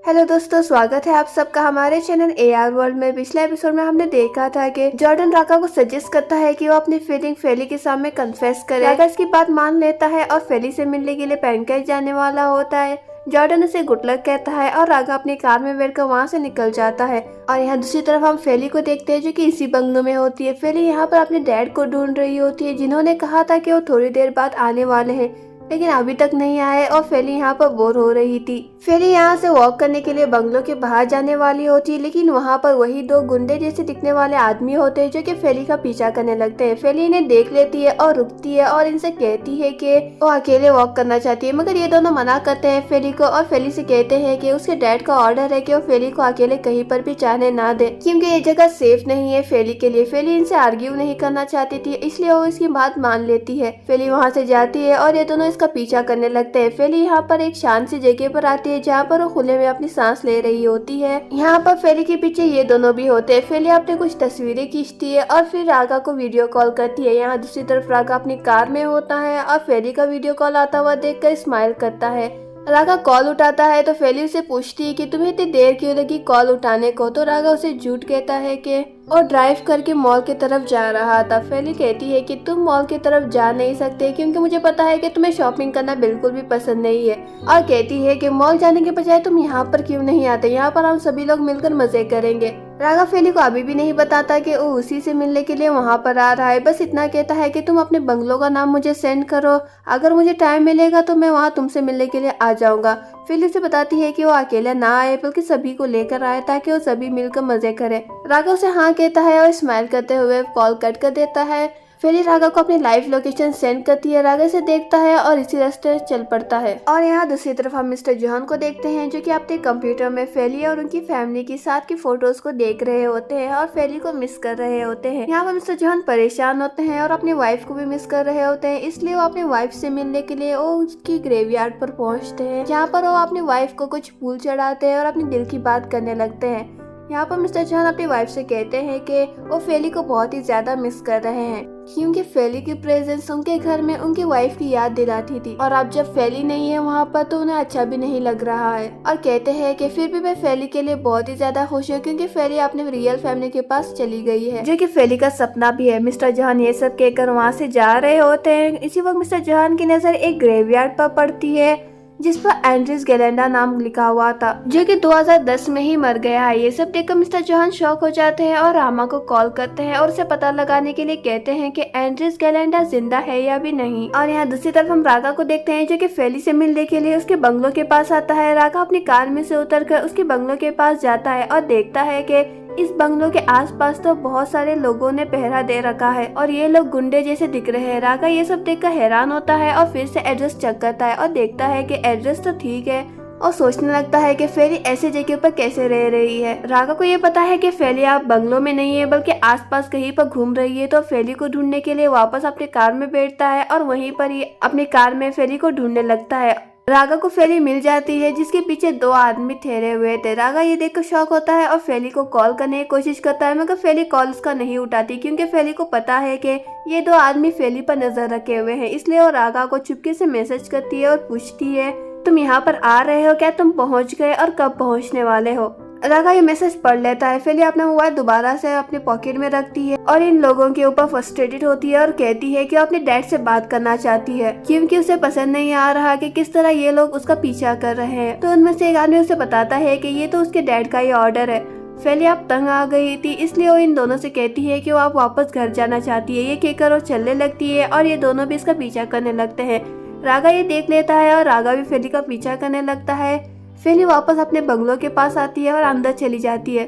Hello दोस्तों, स्वागत है आप सबका हमारे चैनल AR वर्ल्ड में। पिछले एपिसोड में हमने देखा था कि जॉर्डन राका को सजेस्ट करता है कि वो अपनी फीलिंग फेली के सामने कन्फेस करे। राका इसकी बात मान लेता है और फेली से मिलने के लिए पैनकेक जाने वाला होता है। जॉर्डन उसे गुड लक कहता है और राका अपनी कार में बैठकर वहाँ से निकल जाता है। और यहाँ दूसरी तरफ हम फेली को देखते हैं जो कि इसी बंगलों में होती है। फेली यहाँ पर अपने डैड को ढूंढ रही होती है जिन्होंने कहा था कि वो थोड़ी देर बाद आने वाले हैं, लेकिन अभी तक नहीं आए और फेली यहाँ पर बोर हो रही थी। फेली यहाँ से वॉक करने के लिए बंगलों के बाहर जाने वाली होती है, लेकिन वहाँ पर वही दो गुंडे जैसे दिखने वाले आदमी होते हैं जो कि फेली का पीछा करने लगते हैं। फेली इन्हें देख लेती है और रुकती है और इनसे कहती है कि वो अकेले वॉक करना चाहती है, मगर ये दोनों मना करते हैं फेली को और फेली से कहते हैं कि उसके डैड का ऑर्डर है कि वो फेली को अकेले कहीं पर भी जाने ना दे, क्योंकि ये जगह सेफ नहीं है फेली के लिए। फेली इनसे आर्ग्यू नहीं करना चाहती थी, इसलिए वो इसकी बात मान लेती है। फेली वहाँ से जाती है और ये दोनों इसका पीछा करने लगते हैं। फेली यहाँ पर एक शांत सी जगह पर आती है जहाँ पर वो खुले में अपनी सांस ले रही होती है। यहाँ पर फेली के पीछे ये दोनों भी होते हैं। फेली अपने कुछ तस्वीरें खींचती है और फिर राका को वीडियो कॉल करती है। यहाँ दूसरी तरफ राका अपनी कार में होता है और फेली का वीडियो कॉल आता हुआ देखकर स्माइल करता है। राका कॉल उठाता है तो फेली उसे पूछती है कि तुम्हें इतनी देर क्यों लगी कॉल उठाने को, तो राका उसे झूठ कहता है कि और ड्राइव करके मॉल की तरफ जा रहा था। फेली कहती है कि तुम मॉल की तरफ जा नहीं सकते क्योंकि मुझे पता है कि तुम्हें शॉपिंग करना बिल्कुल भी पसंद नहीं है, और कहती है कि मॉल जाने के बजाय तुम यहाँ पर क्यों नहीं आते, यहाँ पर हम सभी लोग मिलकर मजे करेंगे। राका फेली को अभी भी नहीं बताता कि वो उसी से मिलने के लिए वहाँ पर आ रहा है, बस इतना कहता है कि तुम अपने बंगलों का नाम मुझे सेंड करो, अगर मुझे टाइम मिलेगा तो मैं वहाँ तुमसे मिलने के लिए आ जाऊंगा। फेली से बताती है कि वो अकेला ना आए बल्कि सभी को लेकर आए ताकि वो सभी मिलकर मजे करें। राका उसे हाँ कहता है और स्माइल करते हुए कॉल कट कर देता है। फेली राका को अपनी लाइव लोकेशन सेंड करती है। राका से देखता है और इसी रास्ते चल पड़ता है। और यहाँ दूसरी तरफ हम मिस्टर जोहन को देखते हैं जो कि अपने कंप्यूटर में फेली और उनकी फैमिली की साथ की फोटोज को देख रहे होते हैं और फेली को मिस कर रहे होते हैं। यहाँ पर मिस्टर जोहन परेशान होते हैं और अपनी वाइफ को भी मिस कर रहे होते हैं, इसलिए वो अपनी वाइफ से मिलने के लिए वो उसकी ग्रेवयार्ड पर पहुँचते हैं, जहाँ पर वो अपनी वाइफ को कुछ फूल चढ़ाते हैं और अपनी दिल की बात करने लगते हैं। यहाँ पर मिस्टर जोहन अपनी वाइफ से कहते हैं कि वो फेली को बहुत ही ज्यादा मिस कर रहे हैं क्योंकि फेली की प्रेजेंस उनके घर में उनकी वाइफ की याद दिलाती थी, और अब जब फेली नहीं है वहाँ पर तो उन्हें अच्छा भी नहीं लग रहा है। और कहते हैं कि फिर भी मैं फेली के लिए बहुत ही ज्यादा खुश हूँ क्योंकि फेली अपने रियल फैमिली के पास चली गई है, जो कि फेली का सपना भी है। मिस्टर जोहन ये सब कहकर वहाँ से जा रहे होते हैं। इसी वक्त मिस्टर जोहन की नजर एक ग्रेवयार्ड पर पड़ती है जिस पर एंड्रिस गैलेंडा नाम लिखा हुआ था, जो कि 2010 में ही मर गया है। ये सब देखकर मिस्टर जोहन शॉक हो जाते हैं और रामा को कॉल करते हैं और उसे पता लगाने के लिए कहते हैं कि एंड्रिस गैलेंडा जिंदा है या भी नहीं। और यहाँ दूसरी तरफ हम राका को देखते हैं जो कि फेली से मिलने के लिए उसके बंगलों के पास आता है। राका अपनी कार में से उतरकर उसके बंगलों के पास जाता है और देखता है कि इस बंगलों के आसपास तो बहुत सारे लोगों ने पहरा दे रखा है और ये लोग गुंडे जैसे दिख रहे हैं। राका ये सब देखकर हैरान होता है और फिर से एड्रेस चेक करता है और देखता है कि एड्रेस तो ठीक है और सोचने लगता है कि फेली ऐसी जगह पर कैसे रह रही है। राका को ये पता है कि फेली आप बंगलों में नहीं है बल्कि आसपास कहीं पर घूम रही है, तो फेली को ढूंढने के लिए वापस अपनी कार में बैठता है और वहीं पर ही अपनी कार में फेली को ढूंढने लगता है। राका को फेली मिल जाती है जिसके पीछे दो आदमी ठहरे हुए थे। राका ये देखकर शॉक होता है और फेली को कॉल करने की कोशिश करता है, मगर फेली कॉल उसका नहीं उठाती क्योंकि फेली को पता है कि ये दो आदमी फेली पर नजर रखे हुए हैं। इसलिए वो राका को चुपके से मैसेज करती है और पूछती है तुम यहाँ पर आ रहे हो क्या, तुम पहुँच गए और कब पहुँचने वाले हो। राका ये मैसेज पढ़ लेता है। फेली अपना मोबाइल दोबारा से अपने पॉकेट में रखती है और इन लोगों के ऊपर फ्रस्ट्रेटेड होती है और कहती है कि वो अपने डैड से बात करना चाहती है क्योंकि उसे पसंद नहीं आ रहा कि किस तरह ये लोग उसका पीछा कर रहे हैं। तो उनमें से एक आदमी उसे बताता है कि ये तो उसके डैड का ही ऑर्डर है। फेली आप तंग आ गई थी, इसलिए वो इन दोनों से कहती है कि वो आप वापस घर जाना चाहती है। ये कहकर वो चलने लगती है और ये दोनों भी इसका पीछा करने लगते हैं। राका ये देख लेता है और राका भी फेली का पीछा करने लगता है। फेली वापस अपने बंगलों के पास आती है और अंदर चली जाती है।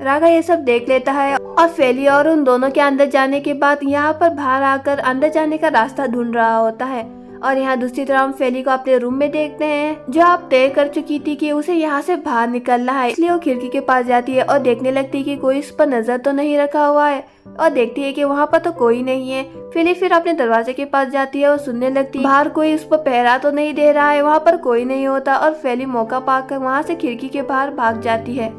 राका ये सब देख लेता है और फेली और उन दोनों के अंदर जाने के बाद यहाँ पर बाहर आकर अंदर जाने का रास्ता ढूंढ रहा होता है। और यहाँ दूसरी तरफ हम फेली को अपने रूम में देखते हैं जो आप तय कर चुकी थी कि उसे यहाँ से बाहर निकलना है, इसलिए वो खिड़की के पास जाती है और देखने लगती है कि कोई इस पर नजर तो नहीं रखा हुआ है और देखती है कि वहाँ पर तो कोई नहीं है। फेली फिर अपने दरवाजे के पास जाती है और सुनने लगती है बाहर कोई उस पर पहरा तो नहीं दे रहा है, वहाँ पर कोई नहीं होता और फेली मौका पाकर वहाँ से खिड़की के बाहर भाग जाती है।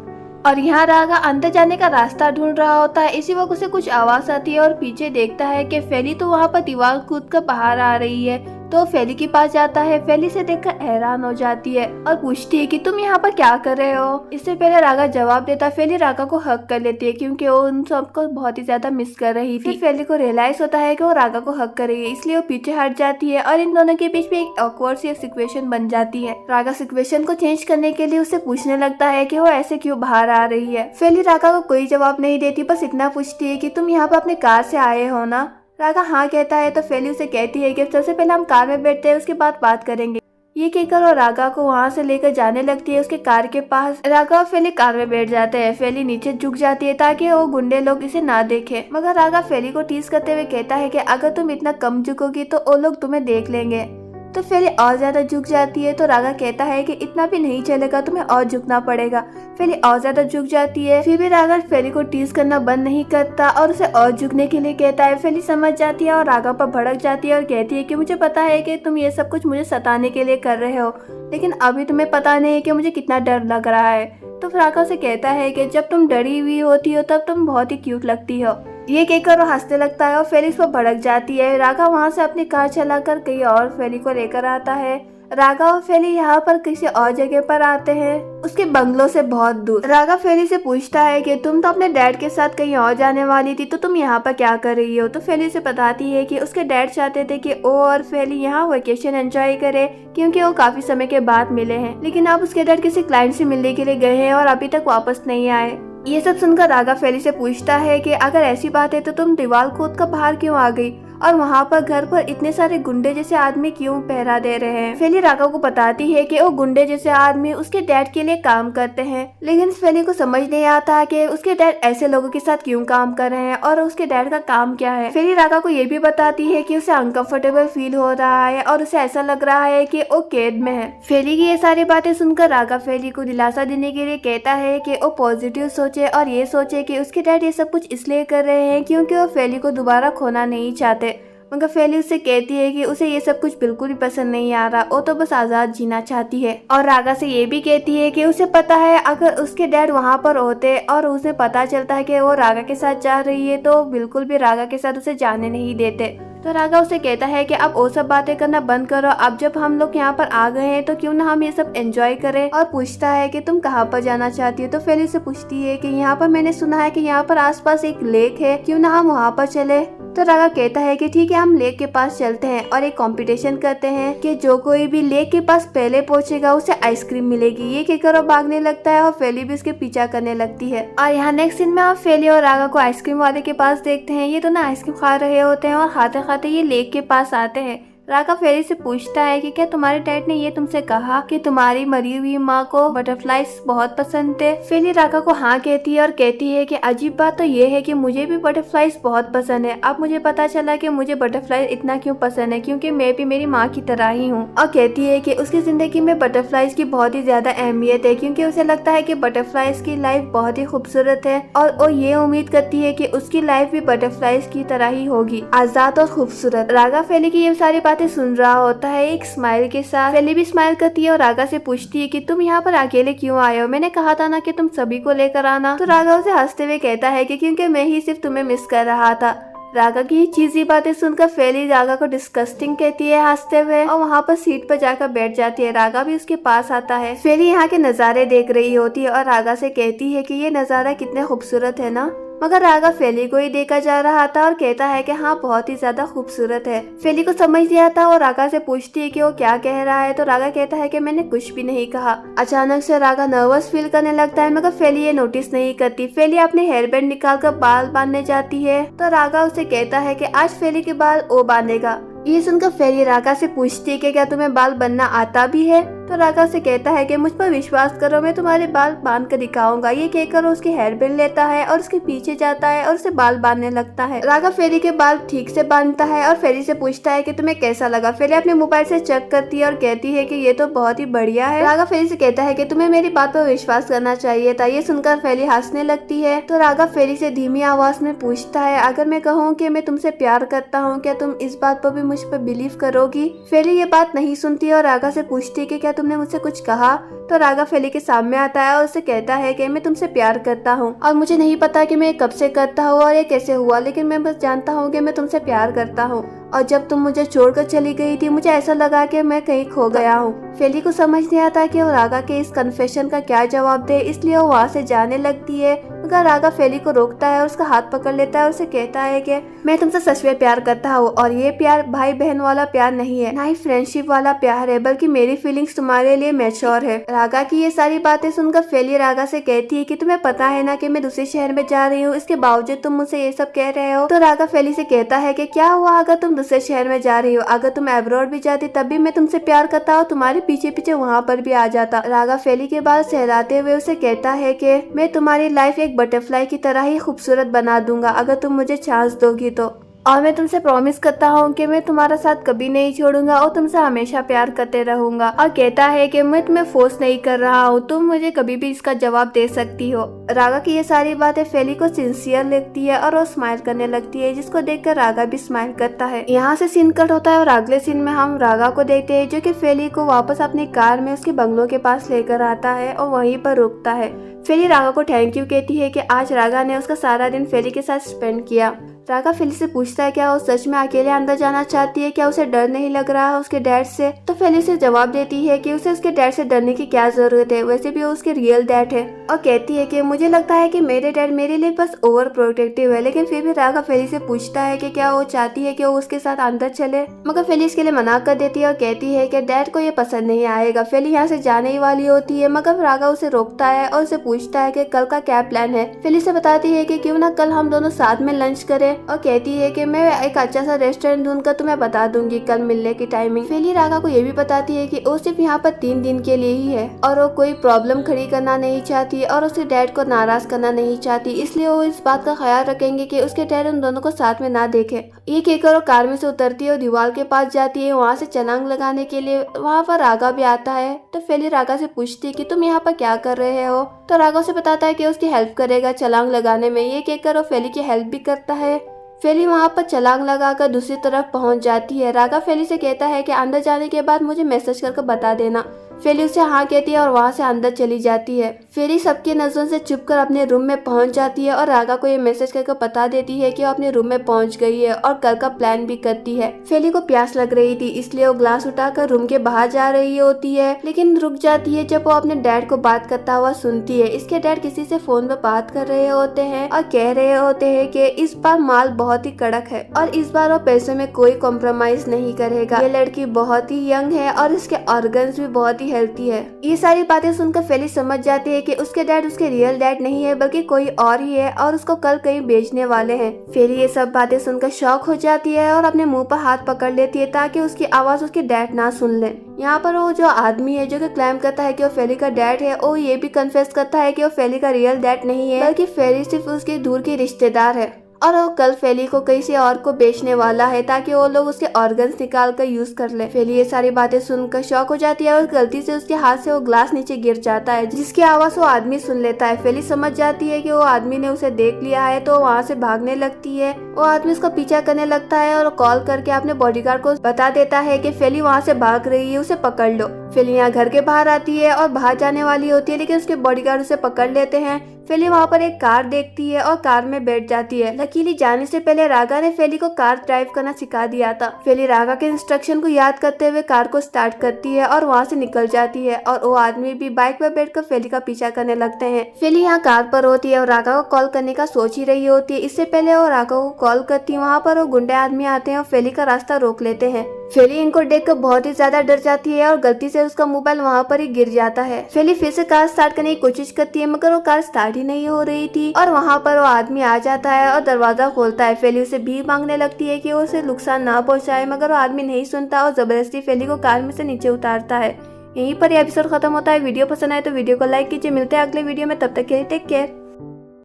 और यहाँ राका अंदर जाने का रास्ता ढूंढ रहा होता है। इसी वक्त उसे कुछ आवाज आती है और पीछे देखता है कि फेली तो वहाँ पर दीवार कूद कर बाहर आ रही है, तो फेली के पास जाता है। फेली से देखकर हैरान हो जाती है और पूछती है कि तुम यहाँ पर क्या कर रहे हो। इससे पहले रागा जवाब देता, फेली रागा को हक कर लेती है क्योंकि वो उन सबको बहुत ही ज्यादा मिस कर रही थी। फिर फेली को रियलाइज होता है कि वो रागा को हक करेगी, इसलिए वो पीछे हट जाती है और इन दोनों के बीच में एक ऑकवर्ड सी सिचुएशन बन जाती है। रागा सिचुएशन को चेंज करने के लिए उससे पूछने लगता है कि वो ऐसे क्यों बाहर आ रही है। फेली रागा को कोई जवाब नहीं देती, बस इतना पूछती है कि तुम यहाँ पर अपने कार से आए हो ना। रागा हाँ कहता है तो फेली उसे कहती है कि सबसे पहले हम कार में बैठते हैं, उसके बाद बात करेंगे। ये कहकर वो रागा को वहाँ से लेकर जाने लगती है उसके कार के पास। रागा और फेली कार में बैठ जाते हैं। फेली नीचे झुक जाती है ताकि वो गुंडे लोग इसे ना देखें, मगर रागा फेली को टीज करते हुए कहता है कि अगर तुम इतना कम झुकोगी तो वो लोग तुम्हें देख लेंगे। तो फेली और ज्यादा झुक जाती है तो रागा कहता है कि इतना भी नहीं चलेगा, तुम्हें और झुकना पड़ेगा। फेली और ज्यादा झुक जाती है, फिर भी रागा फेली को टीज करना बंद नहीं करता और उसे और झुकने के लिए कहता है। फेली समझ जाती है और रागा पर भड़क जाती है और कहती है कि मुझे पता है कि तुम ये सब कुछ मुझे सताने के लिए कर रहे हो, लेकिन अभी तुम्हें पता नहीं है कि मुझे कितना डर लग रहा है। तो रागा से कहता है कि जब तुम डरी हुई होती हो तब तुम बहुत ही क्यूट लगती हो। ये कहकर वो हंसने लगता है और फेली इस पर भड़क जाती है। रागा वहाँ से अपनी कार चलाकर कहीं और फेली को लेकर आता है। रागा और फेली यहाँ पर किसी और जगह पर आते हैं, उसके बंगलों से बहुत दूर। रागा फेली से पूछता है कि तुम तो अपने डैड के साथ कहीं और जाने वाली थी, तो तुम यहाँ पर क्या कर रही हो। तो फेली से बताती है कि उसके डैड चाहते थे कि वो और फेली यहाँ वेकेशन एंजॉय करे क्योंकि वो काफी समय के बाद मिले हैं, लेकिन अब उसके डैड किसी क्लाइंट से मिलने के लिए गए हैं और अभी तक वापस नहीं आए। ये सब सुनकर रागा फेली से पूछता है कि अगर ऐसी बात है तो तुम दीवार कूद कर बाहर क्यों आ गई और वहाँ पर घर पर इतने सारे गुंडे जैसे आदमी क्यों पहरा दे रहे हैं। फेली रागा को बताती है कि वो गुंडे जैसे आदमी उसके डैड के लिए काम करते हैं, लेकिन फेली को समझ नहीं आता कि उसके डैड ऐसे लोगों के साथ क्यों काम कर रहे हैं और उसके डैड का काम क्या है। फेली रागा को ये भी बताती है कि उसे अनकंफर्टेबल फील हो रहा है और उसे ऐसा लग रहा है कि वो कैद में है। फेली की ये सारी बातें सुनकर रागा फेली को दिलासा देने के लिए कहता है कि वो पॉजिटिव सोचे और ये सोचे कि उसके डैड ये सब कुछ इसलिए कर रहे हैं क्योंकि वो फेली को दोबारा खोना नहीं चाहते। मगर फेली उससे कहती है कि उसे ये सब कुछ बिल्कुल भी पसंद नहीं आ रहा, वो तो बस आजाद जीना चाहती है। और रागा से ये भी कहती है कि उसे पता है अगर उसके डैड वहाँ पर होते और उसे पता चलता है कि वो रागा के साथ जा रही है तो बिल्कुल भी रागा के साथ उसे जाने नहीं देते। तो रागा उसे कहता है कि अब वो सब बातें करना बंद करो, अब जब हम लोग यहाँ पर आ गए हैं तो क्यों ना हम ये सब एंजॉय करें। और पूछता है कि तुम कहाँ पर जाना चाहती हो। तो फेली से पूछती है कि यहाँ पर मैंने सुना है कि यहाँ पर आसपास एक लेक है, क्यों ना हम वहाँ पर चले। तो रागा कहता है कि ठीक है, हम लेक के पास चलते हैं और एक कंपटीशन करते हैं कि जो कोई भी लेक के पास पहले पहुंचेगा उसे आइसक्रीम मिलेगी। ये कहकर वो भागने लगता है और फेली भी उसके पीछा करने लगती है। और यहाँ नेक्स्ट सीन में आप फेली और रागा को आइसक्रीम वाले के पास देखते हैं। ये दोनों आइसक्रीम खा रहे होते हैं और खाते खाते ये लेक के पास आते हैं। रागा फेली से पूछता है कि क्या तुम्हारे डैड ने ये तुमसे कहा कि तुम्हारी मरी हुई माँ को बटरफ्लाईज बहुत पसंद थे। फेली रागा को हाँ कहती है और कहती है कि अजीब बात तो ये है कि मुझे भी बटरफ्लाईज बहुत पसंद है। अब मुझे पता चला कि मुझे बटरफ्लाईज इतना क्यों पसंद है, क्योंकि मैं भी मेरी माँ की तरह ही हूँ। और कहती है कि उसकी जिंदगी में बटरफ्लाईज की बहुत ही ज्यादा अहमियत है क्योंकि उसे लगता है कि बटरफ्लाईज की लाइफ बहुत ही खूबसूरत है और वो ये उम्मीद करती है कि उसकी लाइफ भी बटरफ्लाईज की तरह ही होगी, आजाद और खूबसूरत। रागा फेली की ये सारी बातें सुन रहा होता है एक स्माइल के साथ। फेली भी स्माइल करती है और रागा से पूछती है कि तुम यहाँ पर अकेले क्यों आए हो, मैंने कहा था ना कि तुम सभी को लेकर आना। तो रागा उसे हंसते हुए कहता है कि क्योंकि मैं ही सिर्फ तुम्हें मिस कर रहा था। रागा की चीजी बातें सुनकर फेली रागा को डिस्कस्टिंग कहती है हंसते हुए और वहाँ पर सीट पर जाकर बैठ जाती है। रागा भी उसके पास आता है। फेली यहाँ के नजारे देख रही होती है और रागा से कहती है कि ये नजारा कितने खूबसूरत है ना। मगर रागा फेली को ही देखा जा रहा था और कहता है कि हाँ बहुत ही ज्यादा खूबसूरत है। फेली को समझ नहीं आता और रागा से पूछती है कि वो क्या कह रहा है। तो रागा कहता है कि मैंने कुछ भी नहीं कहा। अचानक से रागा नर्वस फील करने लगता है मगर फेली ये नोटिस नहीं करती। फेली अपने हेयर बैंड निकाल कर बाल बांधने जाती है तो रागा उसे कहता है कि आज फेली के बाल वो बांधेगा। ये सुनकर फेली रागा से पूछती है कि क्या तुम्हें बाल बनना आता भी है। तो रागा से कहता है कि मुझ पर विश्वास करो, मैं तुम्हारे बाल बांध कर दिखाऊंगा। ये कहकर उसके हेयर बैंड लेता है और उसके पीछे जाता है और उसे बाल बांधने लगता है। रागा फेली के बाल ठीक से बांधता है और फेली से पूछता है कि तुम्हें कैसा लगा। फेली अपने मोबाइल से चेक करती है और कहती है कि ये तो बहुत ही बढ़िया है। रागा फेली से कहता है कि तुम्हें मेरी बात पर विश्वास करना चाहिए था। ये सुनकर फेली हंसने लगती है। तो रागा फेली से धीमी आवाज में पूछता है, अगर मैं कहूँ कि मैं तुमसे प्यार करता हूँ, क्या तुम इस बात पर भी मुझ पर बिलीव करोगी। फेली ये बात नहीं सुनती और रागा से पूछती है कि क्या तुमने मुझसे कुछ कहा। तो रागा फेली के सामने आता है और उसे कहता है कि मैं तुमसे प्यार करता हूँ और मुझे नहीं पता कि मैं कब से करता हूँ और ये कैसे हुआ, लेकिन मैं बस जानता हूँ कि मैं तुमसे प्यार करता हूँ। और जब तुम मुझे छोड़कर चली गई थी मुझे ऐसा लगा कि मैं कहीं खो गया हूँ। फेली को समझ नहीं आता कि वो रागा के इस कन्फेशन का क्या जवाब दे, इसलिए वो वहाँ से जाने लगती है। मगर रागा फेली को रोकता है और उसका हाथ पकड़ लेता है और उसे कहता है कि मैं तुमसे सच में प्यार करता हूँ और ये प्यार भाई बहन वाला प्यार नहीं है, ना ही फ्रेंडशिप वाला प्यार है, बल्कि मेरी फीलिंग्स तुम्हारे लिए मैच्योर है। रागा की ये सारी बातें सुनकर फेली रागा से कहती है कि तुम्हें पता है ना कि मैं दूसरे शहर में जा रही हूँ, इसके बावजूद तुम मुझसे ये सब कह रहे हो। तो रागा फेली से कहता है कि क्या हुआ अगर तुम दूसरे शहर में जा रही हो, अगर तुम अब्रॉड भी जाती तब भी मैं तुमसे प्यार करता और तुम्हारे पीछे पीछे वहाँ पर भी आ जाता। रागा फेली के बाल सहलाते हुए उसे कहता है कि मैं तुम्हारी लाइफ एक बटरफ्लाई की तरह ही खूबसूरत बना दूंगा अगर तुम मुझे चांस दोगी तो, और मैं तुमसे प्रॉमिस करता हूँ कि मैं तुम्हारा साथ कभी नहीं छोड़ूंगा और तुमसे हमेशा प्यार करते रहूंगा। और कहता है कि मैं तुम्हें फोर्स नहीं कर रहा हूँ, तुम मुझे कभी भी इसका जवाब दे सकती हो। रागा की ये सारी बातें फेली को सिंसियर लगती है और वो स्माइल करने लगती है, जिसको देखकर रागा भी स्माइल करता है। यहाँ से सीन कट होता है और अगले सीन में हम रागा को देखते हैं जो कि फेली को वापस अपनी कार में उसके बंगलों के पास लेकर आता है और वहीं पर रुकता है। फेली रागा को थैंक यू कहती है कि आज रागा ने उसका सारा दिन फेली के साथ स्पेंड किया। रागा फेली से पूछता है क्या वो सच में अकेले अंदर जाना चाहती है, क्या उसे डर नहीं लग रहा है उसके डैड से। तो फेली उसे जवाब देती है कि उसे उसके डैड से डरने की क्या जरूरत है, वैसे भी वो उसके रियल डैड है। और कहती है कि मुझे लगता है कि मेरे डैड मेरे लिए बस ओवर प्रोटेक्टिव है। लेकिन फिर भी रागा फेली से पूछता है कि क्या वो चाहती है कि वो उसके साथ अंदर चले, मगर फेली इसके लिए मना कर देती है और कहती है कि डैड को ये पसंद नहीं आएगा। फेली यहाँ से जाने ही वाली होती है मगर रागा उसे रोकता है और उसे पूछता है कि कल का क्या प्लान है। फेली से बताती है कि क्यों ना कल हम दोनों साथ में लंच करें और कहती है कि मैं एक अच्छा सा रेस्टोरेंट ढूंढकर तुम्हें बता दूंगी कल मिलने की टाइमिंग। फेली रागा को ये भी बताती है कि वो सिर्फ यहाँ पर 3 दिन के लिए ही है और वो कोई प्रॉब्लम खड़ी करना नहीं चाहती और उसके डैड को नाराज करना नहीं चाहती, इसलिए वो इस बात का ख्याल रखेंगे कि उसके डैड उन दोनों को साथ में ना देखे। ये कहकर वो कार में से उतरती है और दीवार के पास जाती है वहाँ से छलांग लगाने के लिए। वहाँ पर रागा भी आता है तो फेली रागा से पूछती है कि तुम यहाँ पर क्या कर रहे हो। तो रागा उसे बताता है कि उसकी हेल्प करेगा छलांग लगाने में। ये कहकर वो फेली की हेल्प भी करता है। फेली वहाँ पर छलांग लगाकर दूसरी तरफ पहुँच जाती है। रागा फेली से कहता है कि अंदर जाने के बाद मुझे मैसेज करके बता देना। फेली उसे हाँ कहती है और वहाँ से अंदर चली जाती है। फेली सबकी नजरों से छुपकर अपने रूम में पहुँच जाती है और रागा को ये मैसेज करके बता देती है कि वो अपने रूम में पहुँच गई है और कल का प्लान भी करती है। फेली को प्यास लग रही थी इसलिए वो ग्लास उठाकर रूम के बाहर जा रही होती है, लेकिन रुक जाती है जब वो अपने डैड को बात करता हुआ सुनती है। इसके डैड किसी से फोन पर बात कर रहे होते हैं और कह रहे होते हैं कि इस बार माल बहुत ही कड़क है और इस बार वो पैसे में कोई कॉम्प्रोमाइज नहीं करेगा। ये लड़की बहुत ही यंग है और इसके ऑर्गन्स भी बहुत ही हेल्थी है। ये सारी बातें सुनकर फेली समझ जाती है कि उसके डैड उसके रियल डैड नहीं है बल्कि कोई और ही है और उसको कल कहीं बेचने वाले हैं। फेली ये सब बातें सुनकर शॉक हो जाती है और अपने मुंह पर हाथ पकड़ लेती है ताकि उसकी आवाज उसके डैड ना सुन ले। यहाँ पर वो जो आदमी है जो कि क्लेम करता है कि वो फेली का डैड है, वो ये भी कन्फेस करता है कि वो फेली का रियल डैड नहीं है बल्कि फेली सिर्फ उसके दूर की रिश्तेदार है और वो कल फेली को किसी और को बेचने वाला है ताकि वो लोग उसके ऑर्गन्स निकाल कर यूज कर ले। फेली ये सारी बातें सुनकर शॉक हो जाती है और गलती से उसके हाथ से वो ग्लास नीचे गिर जाता है जिसकी आवाज वो आदमी सुन लेता है। फेली समझ जाती है कि वो आदमी ने उसे देख लिया है तो वहाँ से भागने लगती है। वो आदमी उसका पीछा करने लगता है और कॉल करके अपने बॉडीगार्ड को बता देता है कि फेली वहाँ से भाग रही है, उसे पकड़ लो। फेली यहाँ घर के बाहर आती है और बाहर जाने वाली होती है लेकिन उसके बॉडीगार्ड उसे पकड़ लेते हैं। फेली वहाँ पर एक कार देखती है और कार में बैठ जाती है। लकीली जाने से पहले रागा ने फेली को कार ड्राइव करना सिखा दिया था। फेली रागा के इंस्ट्रक्शन को याद करते हुए कार को स्टार्ट करती है और वहाँ से निकल जाती है और वो आदमी भी बाइक पर बैठकर फेली का पीछा करने लगते हैं। फेली यहाँ कार पर होती है और रागा को कॉल करने का सोच ही रही होती है। इससे पहले वो रागा को कॉल करती है। वहाँ पर वो गुंडे आदमी आते हैं और फेली का रास्ता रोक लेते हैं। फेली इनको देखकर बहुत ही ज्यादा डर जाती है और गलती से उसका मोबाइल वहाँ पर ही गिर जाता है। फेली फिर से कार स्टार्ट करने की कोशिश करती है मगर वो कार स्टार्ट ही नहीं हो रही थी और वहाँ पर वो आदमी आ जाता है और दरवाजा खोलता है। फेली उसे भीख मांगने लगती है कि वो उसे नुकसान ना पहुँचाए मगर वो आदमी नहीं सुनता और जबरदस्ती फेली को कार में से नीचे उतारता है। यहीं पर यह एपिसोड खत्म होता है। वीडियो पसंद आए तो वीडियो को लाइक कीजिए। मिलते हैं अगले वीडियो में, तब तक के लिए टेक केयर।